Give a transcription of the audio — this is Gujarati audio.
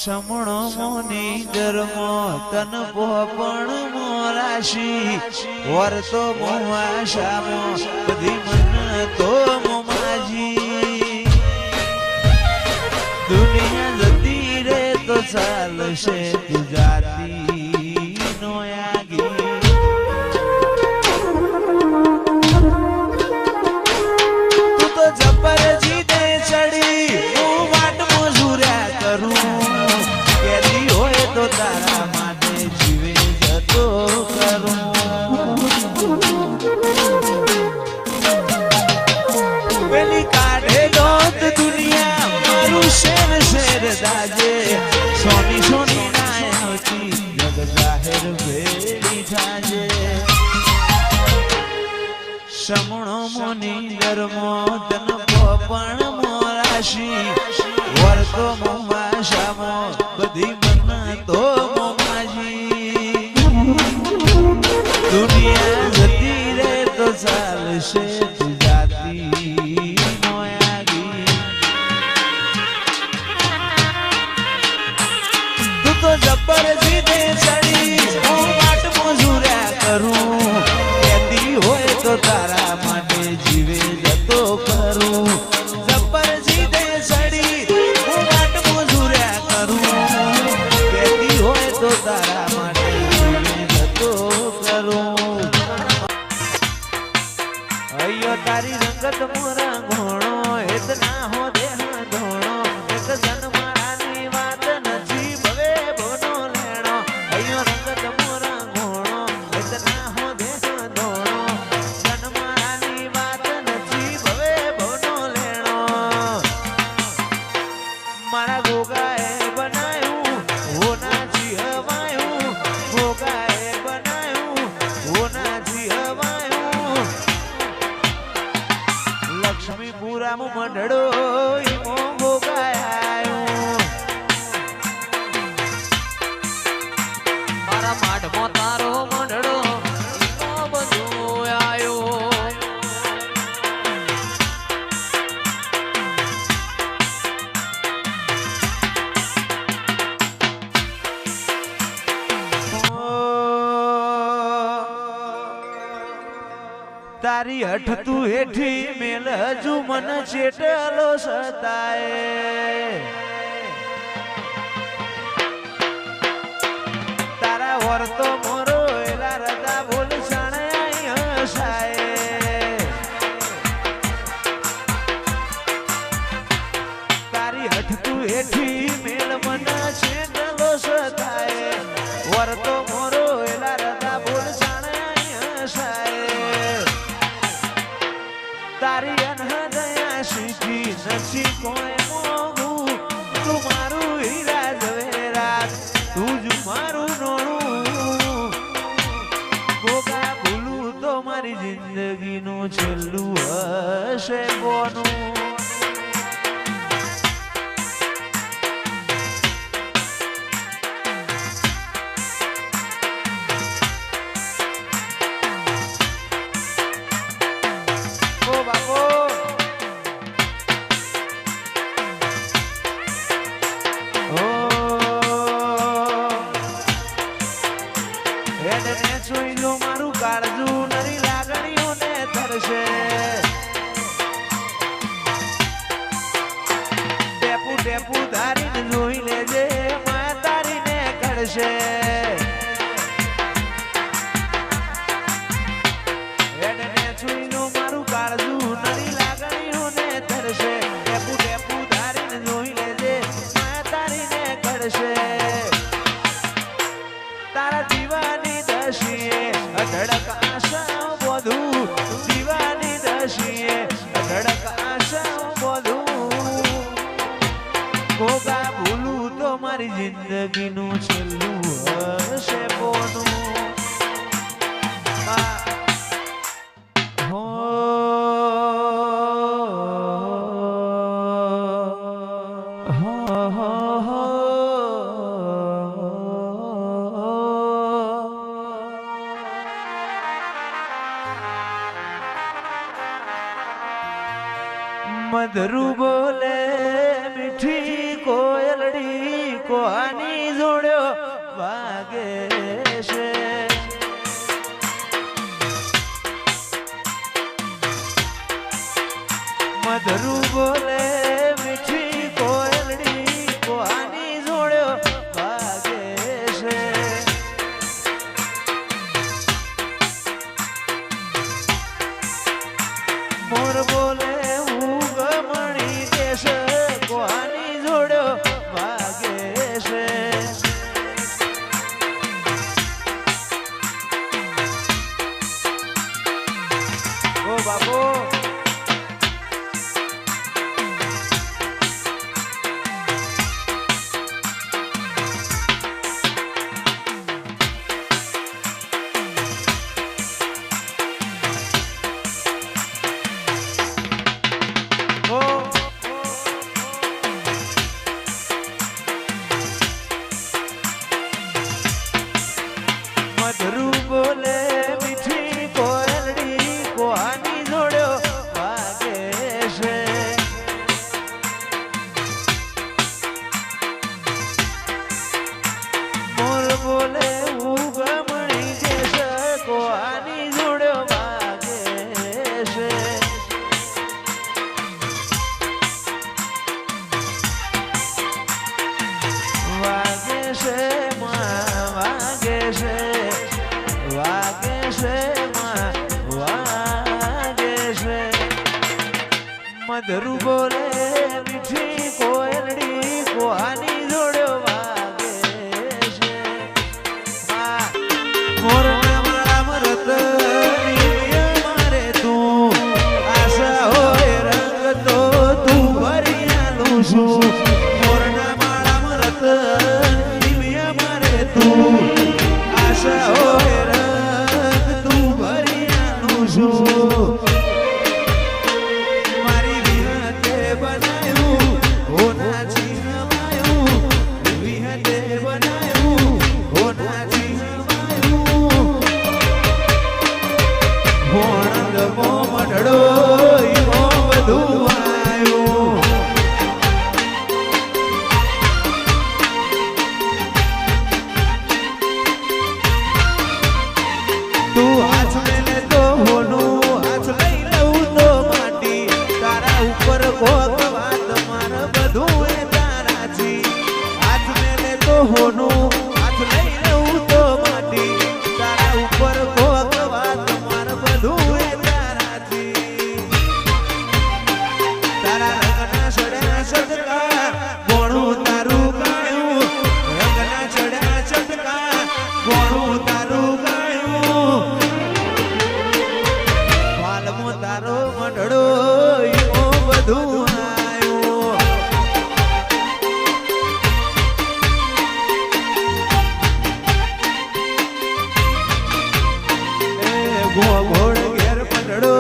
સમણો મોની ગરમો તન પોપણ મોરાશી વર્તો મોવાશામો બધી મન તો મોમાજી દુનિયા જતી રે તો ચાલશે ગુજરાતી નો યાગી તું તો જબર જીતે ચડી હું વાટ મજૂર્યા કરું તો તારા માટે જીવે જતો કરું પેલી કાઢે દોત દુનિયા મારું શેર શેર દાજે સોની સોની ના આવતી જગ જાહેર ભેડી થાજે સમણો મોની ગરમો તન પોપણ મોરાશી વર્તો મોમાશામો બધી તો મોમાજી દુનિયા જતી રે તો ચાલશે ગુજરાતી નો યાગી તું તો જબર જીતે ચડી હું વાટ મજૂર્યા કરું કહેતી હોય તો તારા માટે જીવે જતો કરું જબર જીતે ચડી હું વાટ મજૂર્યા કરું તો તારા માટે જતો કરું અયો તારી રંગત મોરા ઘોણો એત ના હો દેહ ધોણો એક જન્માની વાત નથી ભવે બોનો લેણો અયો રંગત મોરા ઘોણો એત ના હો દેહ ધોણો જન્માની વાત નથી ભવે બોનો લેણો મારા ગોગાએ બનાયું હોના લક્ષ્મીપુરામ મંડળો ઈમો ભોગાયો મારા માઢમાં તારો મંડળો ઈમો બધું આયો તારી હઠ તું હેઠી મેલ હજુ મન ચેટલો સતાય તારા વર્તો મોરો એલા રદા બોલ સણાય હસાય તારી હઠ તું હેઠી મેલ મન ચેટલો સતાય વર્તો મોરો એલા રદા બોલ સણાય હસાય તારી અનહદયા શીખી નથી કોઈ મોગું તું મારું હીરા ઝવેરાત તું જ મારું નોણું ગોગા ભૂલું તો મારી જિંદગીનું છેલ્લું હશે કોનું મારું કાળજુ નરી લાગણીઓને તરશે ટેપુ ટેપુ ધારીને જોઈ લેજે માયા તારીને કરશે મારું કાળજુ નરી લાગણીઓને તરશે ટેપુ ટેપુ ધારીને જોઈ લેજે માયા તારીને કરશે તારા દીવાની દશીએ અઢળક આશા બોધું દીવાની દશીએ અઢળક આશા બોધું ગોગા ભૂલું તો મારી જિંદગીનું છેલ્લું હશે બોનું મધરુ બોલે મીઠી કોયલડી કોની જોડ્યો વાગે છે મધરું બોલે મીઠી કોયલડી કોની જોડ્યો વાગે છે મોર બોલે ઉગમણી દેશ કોની જોડ્યો વાગે છે ઓ બાપુ મધરું બોલે મીઠી કોયલડી કોની જોડ્યો વાગે છે મોર બોલે ઉગમણી દેશ કોની જોડ્યો વાગે છે વાગે છે વાગે છે વાગે છે વાગે છે મધરું બોલે મીઠી કોયલડી કોની જોડ્યો વાગે છે મોરના માળા મરત મારે તું આશા હોય રંગ તો તું ભરી આલું છું મોરના માળા મરત મારે તું આશા હોય રંગ તું ભરી આલું છું મારી વિહતે બનાયું હોના ચીનવાયું વિહતે બનાયું હોના ચીનવાયું ભોણંદ મોમડો ઈમો બધું આવ્યું તું હાથ મેલે તો હોનું હાથ લઈ લઉં તો માટી તારા ઉપર કોક વાત માર બધું એ તારાથી હાથ મેલે તો હોનું હાથ લઈ લઉં તો માટી તારા ઉપર કોક વાત માર બધું એ તારાથી તારા રંગના સડ્યા સદકા ગોણું તારું ગાયું રંગના ચડ્યા સદકા ગોણું તારું ગાયું વાલમો તારો મંડળો ઈમો બધું આવ્યું એ ગોળ ઘેર મંડળો